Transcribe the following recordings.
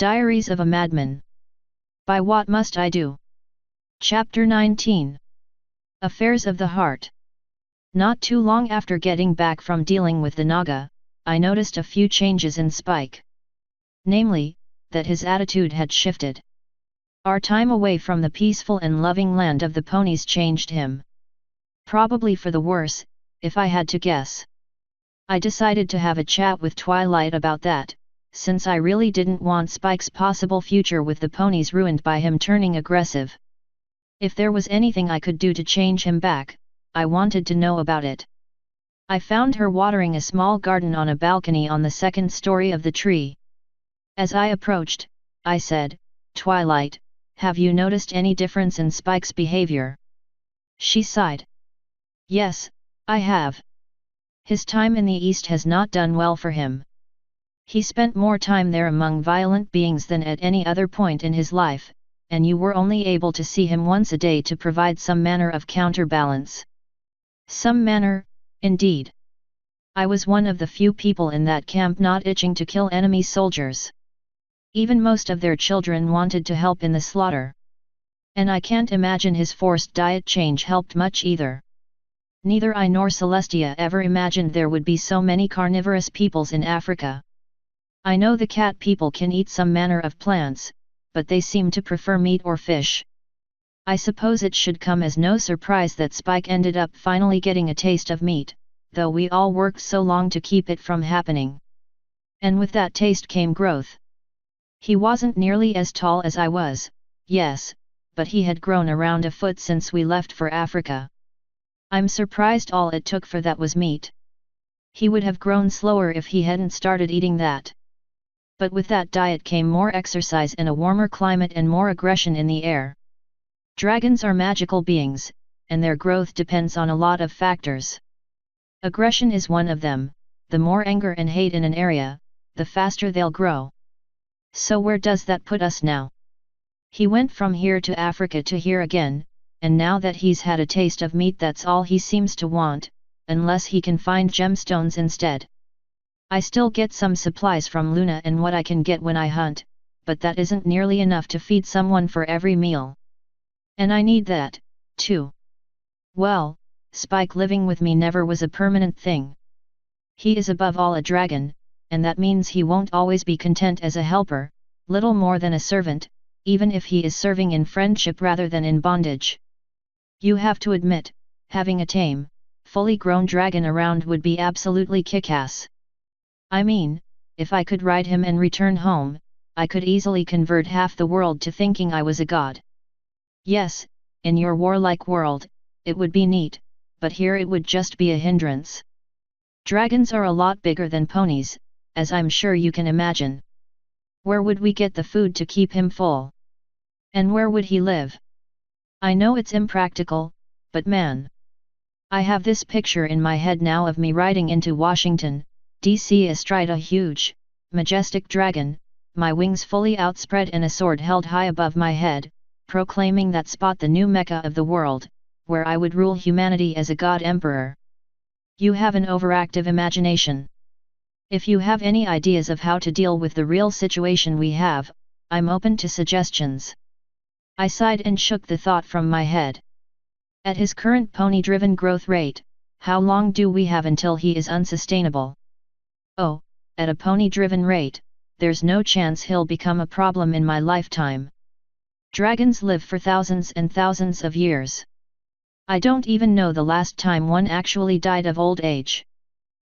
Diaries of a Madman. By What Must I Do? Chapter 19. Affairs of the Heart. Not too long after getting back from dealing with the Naga, I noticed a few changes in Spike. Namely, that his attitude had shifted. Our time away from the peaceful and loving land of the ponies changed him. Probably for the worse, if I had to guess. I decided to have a chat with Twilight about that, since I really didn't want Spike's possible future with the ponies ruined by him turning aggressive. If there was anything I could do to change him back, I wanted to know about it. I found her watering a small garden on a balcony on the second story of the tree. As I approached, I said, "Twilight, have you noticed any difference in Spike's behavior?" She sighed. "Yes, I have. His time in the East has not done well for him. He spent more time there among violent beings than at any other point in his life, and you were only able to see him once a day to provide some manner of counterbalance." Some manner, indeed. I was one of the few people in that camp not itching to kill enemy soldiers. Even most of their children wanted to help in the slaughter. And I can't imagine his forced diet change helped much either. Neither I nor Celestia ever imagined there would be so many carnivorous peoples in Africa. I know the cat people can eat some manner of plants, but they seem to prefer meat or fish. I suppose it should come as no surprise that Spike ended up finally getting a taste of meat, though we all worked so long to keep it from happening. And with that taste came growth. He wasn't nearly as tall as I was, yes, but he had grown around a foot since we left for Africa. I'm surprised all it took for that was meat. He would have grown slower if he hadn't started eating that. But with that diet came more exercise and a warmer climate and more aggression in the air. Dragons are magical beings, and their growth depends on a lot of factors. Aggression is one of them. The more anger and hate in an area, the faster they'll grow. So where does that put us now? He went from here to Africa to here again, and now that he's had a taste of meat, that's all he seems to want, unless he can find gemstones instead. I still get some supplies from Luna and what I can get when I hunt, but that isn't nearly enough to feed someone for every meal. And I need that, too. Well, Spike living with me never was a permanent thing. He is above all a dragon, and that means he won't always be content as a helper, little more than a servant, even if he is serving in friendship rather than in bondage. You have to admit, having a tame, fully grown dragon around would be absolutely kick-ass. I mean, if I could ride him and return home, I could easily convert half the world to thinking I was a god. Yes, in your warlike world, it would be neat, but here it would just be a hindrance. Dragons are a lot bigger than ponies, as I'm sure you can imagine. Where would we get the food to keep him full? And where would he live? I know it's impractical, but man. I have this picture in my head now of me riding into Washington, D.C. astride a huge, majestic dragon, my wings fully outspread and a sword held high above my head, proclaiming that spot the new Mecca of the world, where I would rule humanity as a god emperor. You have an overactive imagination. If you have any ideas of how to deal with the real situation we have, I'm open to suggestions. I sighed and shook the thought from my head. At his current pony-driven growth rate, how long do we have until he is unsustainable? Oh, at a pony-driven rate, there's no chance he'll become a problem in my lifetime. Dragons live for thousands and thousands of years. I don't even know the last time one actually died of old age.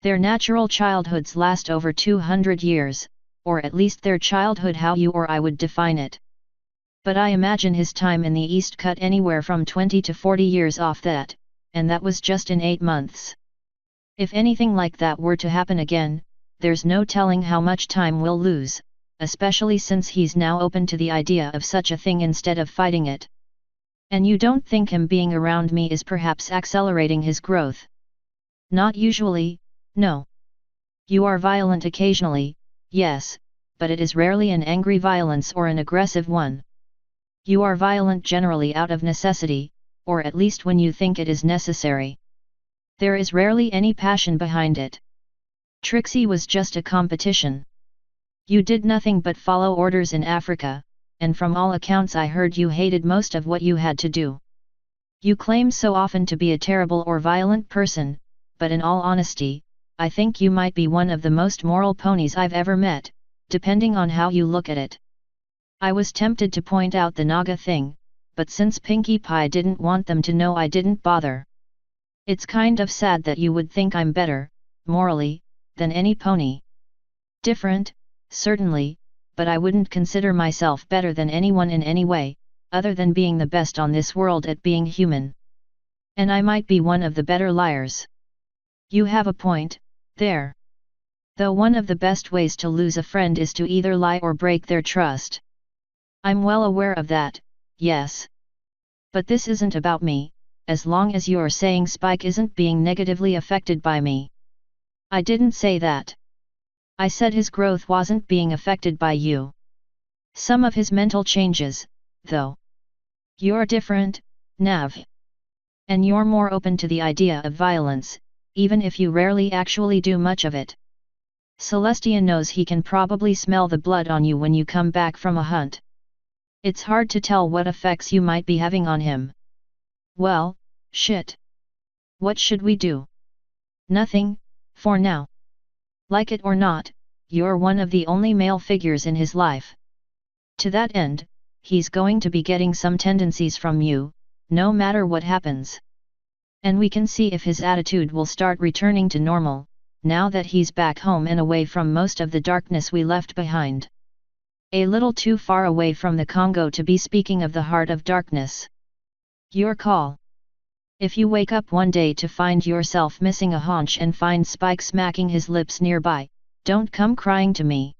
Their natural childhoods last over 200 years, or at least their childhood how you or I would define it. But I imagine his time in the East cut anywhere from 20 to 40 years off that, and that was just in 8 months. If anything like that were to happen again, there's no telling how much time we'll lose, especially since he's now open to the idea of such a thing instead of fighting it. And you don't think him being around me is perhaps accelerating his growth? Not usually, no. You are violent occasionally, yes, but it is rarely an angry violence or an aggressive one. You are violent generally out of necessity, or at least when you think it is necessary. There is rarely any passion behind it. Trixie was just a competition. You did nothing but follow orders in Africa, and from all accounts I heard you hated most of what you had to do. You claim so often to be a terrible or violent person, but in all honesty, I think you might be one of the most moral ponies I've ever met, depending on how you look at it. I was tempted to point out the Naga thing, but since Pinkie Pie didn't want them to know, I didn't bother. It's kind of sad that you would think I'm better, morally, than any pony. Different, certainly, but I wouldn't consider myself better than anyone in any way, other than being the best on this world at being human. And I might be one of the better liars. You have a point, there. Though one of the best ways to lose a friend is to either lie or break their trust. I'm well aware of that, yes. But this isn't about me, as long as you're saying Spike isn't being negatively affected by me. I didn't say that. I said his growth wasn't being affected by you. Some of his mental changes, though. You're different, Nav. And you're more open to the idea of violence, even if you rarely actually do much of it. Celestia knows he can probably smell the blood on you when you come back from a hunt. It's hard to tell what effects you might be having on him. Well, shit. What should we do? Nothing, for now. Like it or not, you're one of the only male figures in his life. To that end, he's going to be getting some tendencies from you, no matter what happens. And we can see if his attitude will start returning to normal, now that he's back home and away from most of the darkness we left behind. A little too far away from the Congo to be speaking of the heart of darkness. Your call. If you wake up one day to find yourself missing a haunch and find Spike smacking his lips nearby, don't come crying to me.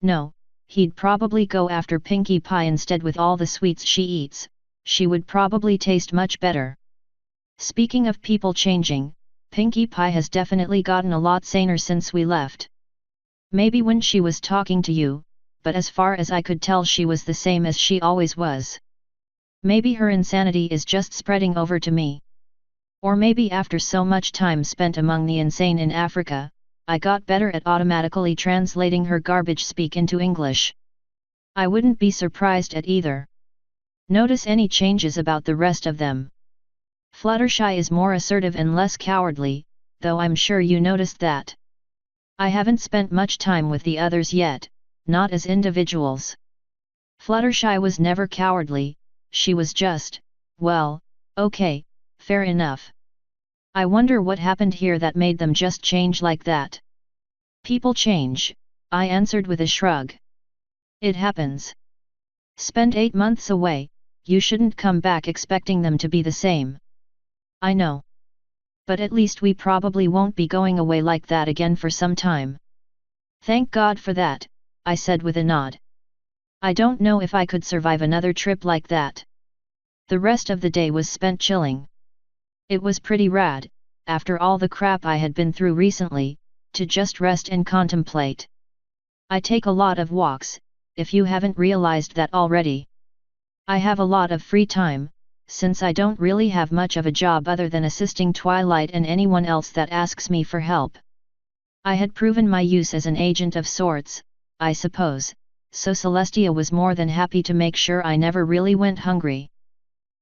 No, he'd probably go after Pinkie Pie instead. With all the sweets she eats, she would probably taste much better. Speaking of people changing, Pinkie Pie has definitely gotten a lot saner since we left. Maybe when she was talking to you, but as far as I could tell she was the same as she always was. Maybe her insanity is just spreading over to me. Or maybe after so much time spent among the insane in Africa, I got better at automatically translating her garbage speak into English. I wouldn't be surprised at either. Notice any changes about the rest of them? Fluttershy is more assertive and less cowardly, though I'm sure you noticed that. I haven't spent much time with the others yet, not as individuals. Fluttershy was never cowardly, she was just, well, okay, fair enough. I wonder what happened here that made them just change like that. People change, I answered with a shrug. It happens. Spend 8 months away, you shouldn't come back expecting them to be the same. I know. But at least we probably won't be going away like that again for some time. Thank God for that, I said with a nod. I don't know if I could survive another trip like that. The rest of the day was spent chilling. It was pretty rad, after all the crap I had been through recently, to just rest and contemplate. I take a lot of walks, if you haven't realized that already. I have a lot of free time, since I don't really have much of a job other than assisting Twilight and anyone else that asks me for help. I had proven my use as an agent of sorts, I suppose, so Celestia was more than happy to make sure I never really went hungry.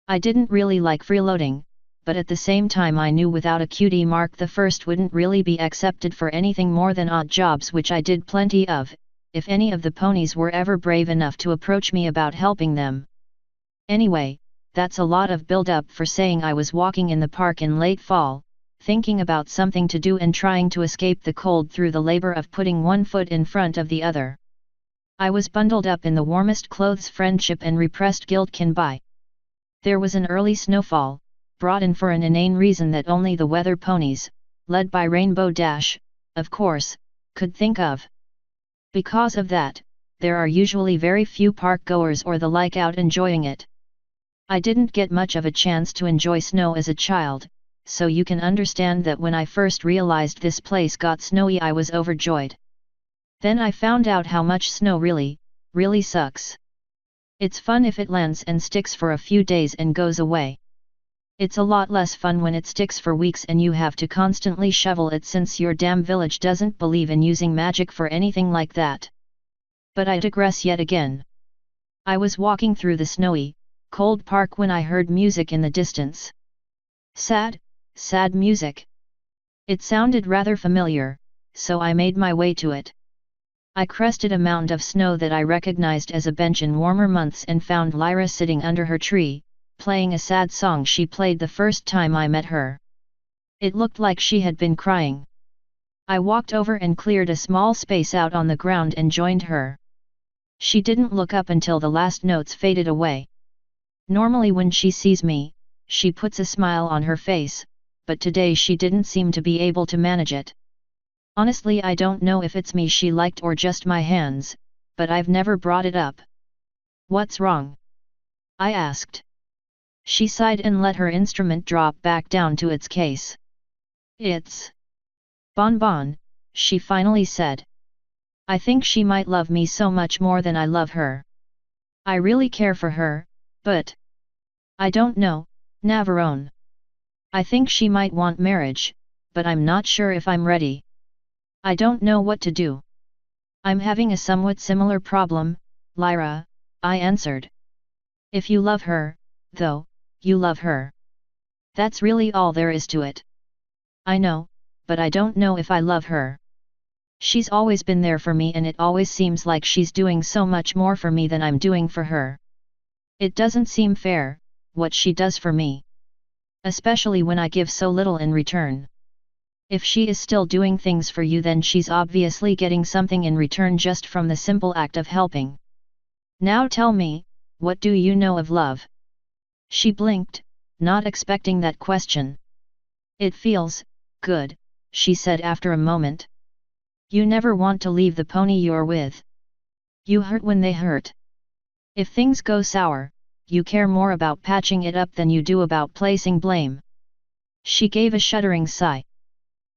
I didn't really like freeloading, but at the same time I knew without a cutie mark the first wouldn't really be accepted for anything more than odd jobs, which I did plenty of, if any of the ponies were ever brave enough to approach me about helping them. Anyway, that's a lot of build-up for saying I was walking in the park in late fall, thinking about something to do and trying to escape the cold through the labor of putting one foot in front of the other. I was bundled up in the warmest clothes friendship and repressed guilt can buy. There was an early snowfall, brought in for an inane reason that only the weather ponies, led by Rainbow Dash, of course, could think of. Because of that, there are usually very few park goers or the like out enjoying it. I didn't get much of a chance to enjoy snow as a child, so you can understand that when I first realized this place got snowy I was overjoyed. Then I found out how much snow really sucks. It's fun if it lands and sticks for a few days and goes away. It's a lot less fun when it sticks for weeks and you have to constantly shovel it since your damn village doesn't believe in using magic for anything like that. But I digress yet again. I was walking through the snowy, cold park when I heard music in the distance. Sad, sad music. It sounded rather familiar, so I made my way to it. I crested a mound of snow that I recognized as a bench in warmer months and found Lyra sitting under her tree, playing a sad song she played the first time I met her. It looked like she had been crying. I walked over and cleared a small space out on the ground and joined her. She didn't look up until the last notes faded away. Normally when she sees me, she puts a smile on her face, but today she didn't seem to be able to manage it. Honestly, I don't know if it's me she liked or just my hands, but I've never brought it up. What's wrong? I asked. She sighed and let her instrument drop back down to its case. It's Bonbon, she finally said. I think she might love me so much more than I love her. I really care for her, but I don't know, Navarone. I think she might want marriage, but I'm not sure if I'm ready. I don't know what to do. I'm having a somewhat similar problem, Lyra, I answered. If you love her, though, you love her. That's really all there is to it. I know, but I don't know if I love her. She's always been there for me and it always seems like she's doing so much more for me than I'm doing for her. It doesn't seem fair, what she does for me. Especially when I give so little in return. If she is still doing things for you, then she's obviously getting something in return just from the simple act of helping. Now tell me, what do you know of love? She blinked, not expecting that question. It feels good, she said after a moment. You never want to leave the pony you're with. You hurt when they hurt. If things go sour, you care more about patching it up than you do about placing blame. She gave a shuddering sigh.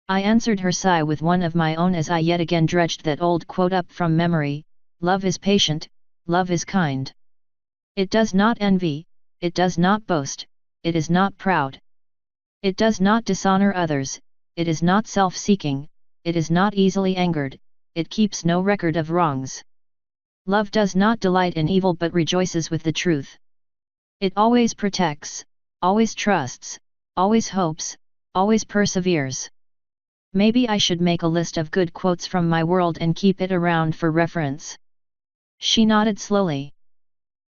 I answered her sigh with one of my own as I yet again dredged that old quote up from memory, love is patient, love is kind. It does not envy, it does not boast, it is not proud. It does not dishonor others, it is not self-seeking, it is not easily angered, it keeps no record of wrongs. Love does not delight in evil but rejoices with the truth. It always protects, always trusts, always hopes, always perseveres. Maybe I should make a list of good quotes from my world and keep it around for reference. She nodded slowly.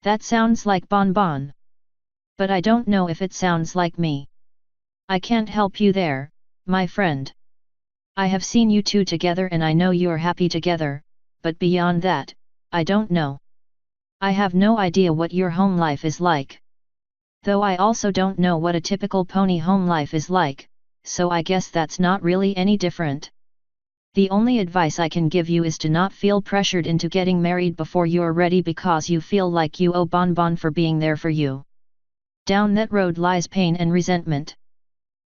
That sounds like Bonbon. But I don't know if it sounds like me. I can't help you there, my friend. I have seen you two together and I know you're happy together, but beyond that, I don't know. I have no idea what your home life is like. Though I also don't know what a typical pony home life is like, so I guess that's not really any different. The only advice I can give you is to not feel pressured into getting married before you're ready because you feel like you owe Bonbon for being there for you. Down that road lies pain and resentment.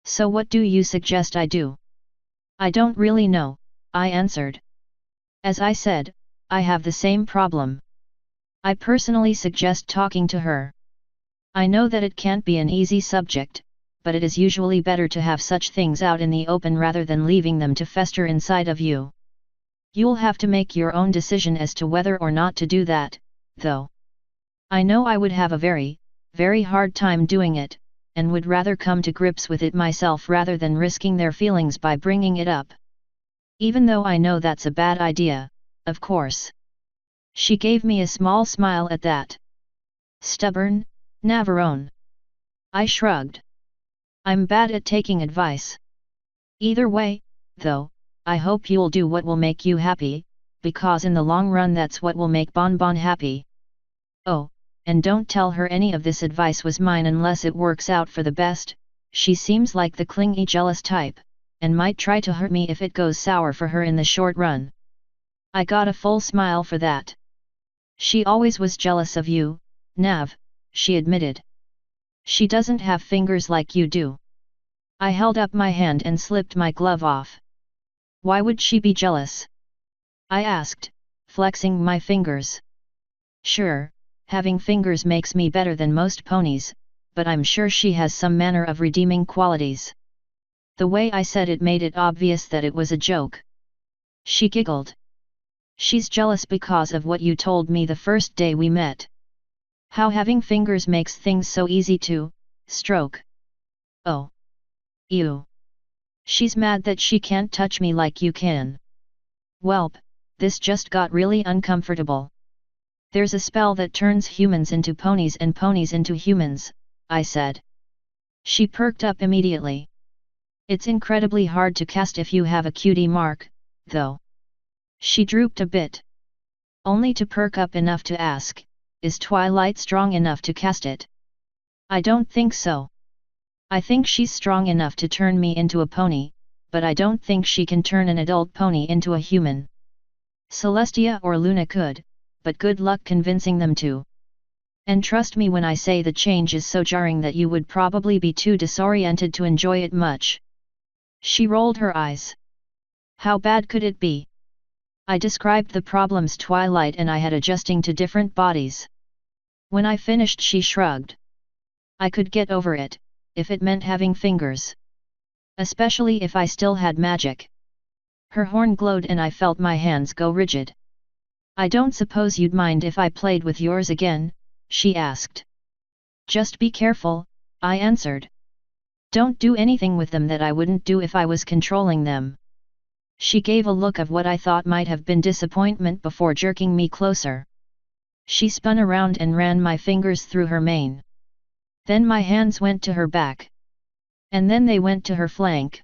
So what do you suggest I do? I don't really know, I answered. As I said, I have the same problem. I personally suggest talking to her. I know that it can't be an easy subject, but it is usually better to have such things out in the open rather than leaving them to fester inside of you. You'll have to make your own decision as to whether or not to do that, though. I know I would have a very, very hard time doing it, and would rather come to grips with it myself rather than risking their feelings by bringing it up. Even though I know that's a bad idea, of course. She gave me a small smile at that. Stubborn, Navarone. I shrugged. I'm bad at taking advice. Either way, though, I hope you'll do what will make you happy, because in the long run that's what will make Bonbon happy. Oh, and don't tell her any of this advice was mine unless it works out for the best. She seems like the clingy jealous type, and might try to hurt me if it goes sour for her in the short run. I got a full smile for that. She always was jealous of you, Nav, she admitted. She doesn't have fingers like you do. I held up my hand and slipped my glove off. Why would she be jealous? I asked, flexing my fingers. Sure, having fingers makes me better than most ponies, but I'm sure she has some manner of redeeming qualities. The way I said it made it obvious that it was a joke. She giggled. She's jealous because of what you told me the first day we met. How having fingers makes things so easy to stroke. Oh. Ew. She's mad that she can't touch me like you can. Welp, this just got really uncomfortable. There's a spell that turns humans into ponies and ponies into humans, I said. She perked up immediately. It's incredibly hard to cast if you have a cutie mark, though. She drooped a bit. Only to perk up enough to ask, is Twilight strong enough to cast it? I don't think so. I think she's strong enough to turn me into a pony, but I don't think she can turn an adult pony into a human. Celestia or Luna could, but good luck convincing them to. And trust me when I say the change is so jarring that you would probably be too disoriented to enjoy it much. She rolled her eyes. How bad could it be? I described the problems Twilight and I had adjusting to different bodies. When I finished, she shrugged. I could get over it, if it meant having fingers. Especially if I still had magic. Her horn glowed and I felt my hands go rigid. I don't suppose you'd mind if I played with yours again, she asked. Just be careful, I answered. Don't do anything with them that I wouldn't do if I was controlling them. She gave a look of what I thought might have been disappointment before jerking me closer. She spun around and ran my fingers through her mane. Then my hands went to her back. And then they went to her flank.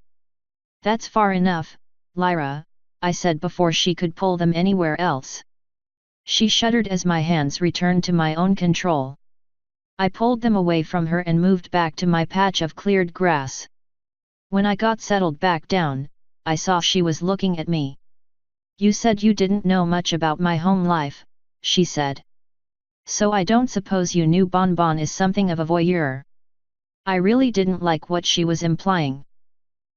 That's far enough, Lyra, I said before she could pull them anywhere else. She shuddered as my hands returned to my own control. I pulled them away from her and moved back to my patch of cleared grass. When I got settled back down, I saw she was looking at me. You said you didn't know much about my home life, she said. So I don't suppose you knew Bonbon is something of a voyeur. I really didn't like what she was implying.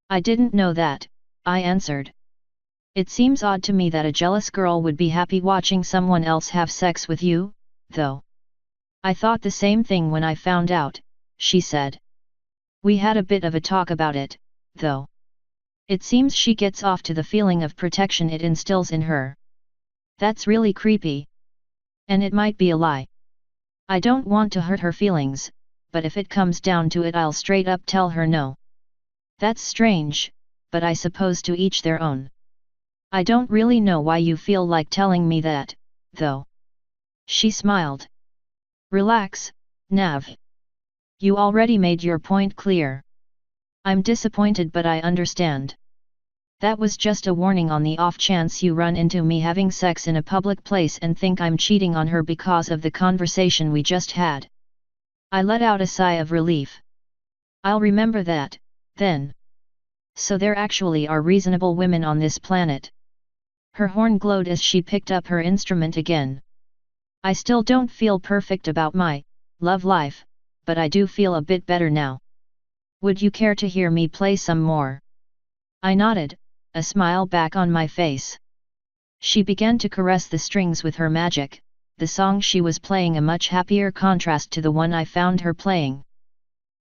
I didn't know that, I answered. It seems odd to me that a jealous girl would be happy watching someone else have sex with you, though. I thought the same thing when I found out, she said. We had a bit of a talk about it, though. It seems she gets off to the feeling of protection it instills in her. That's really creepy. And it might be a lie. I don't want to hurt her feelings, but if it comes down to it I'll straight up tell her no. That's strange, but I suppose to each their own. I don't really know why you feel like telling me that, though. She smiled. Relax, Nav. You already made your point clear. I'm disappointed but I understand. That was just a warning on the off chance you run into me having sex in a public place and think I'm cheating on her because of the conversation we just had. I let out a sigh of relief. I'll remember that, then. So there actually are reasonable women on this planet. Her horn glowed as she picked up her instrument again. I still don't feel perfect about my love life, but I do feel a bit better now. Would you care to hear me play some more? I nodded, a smile back on my face. She began to caress the strings with her magic, the song she was playing a much happier contrast to the one I found her playing.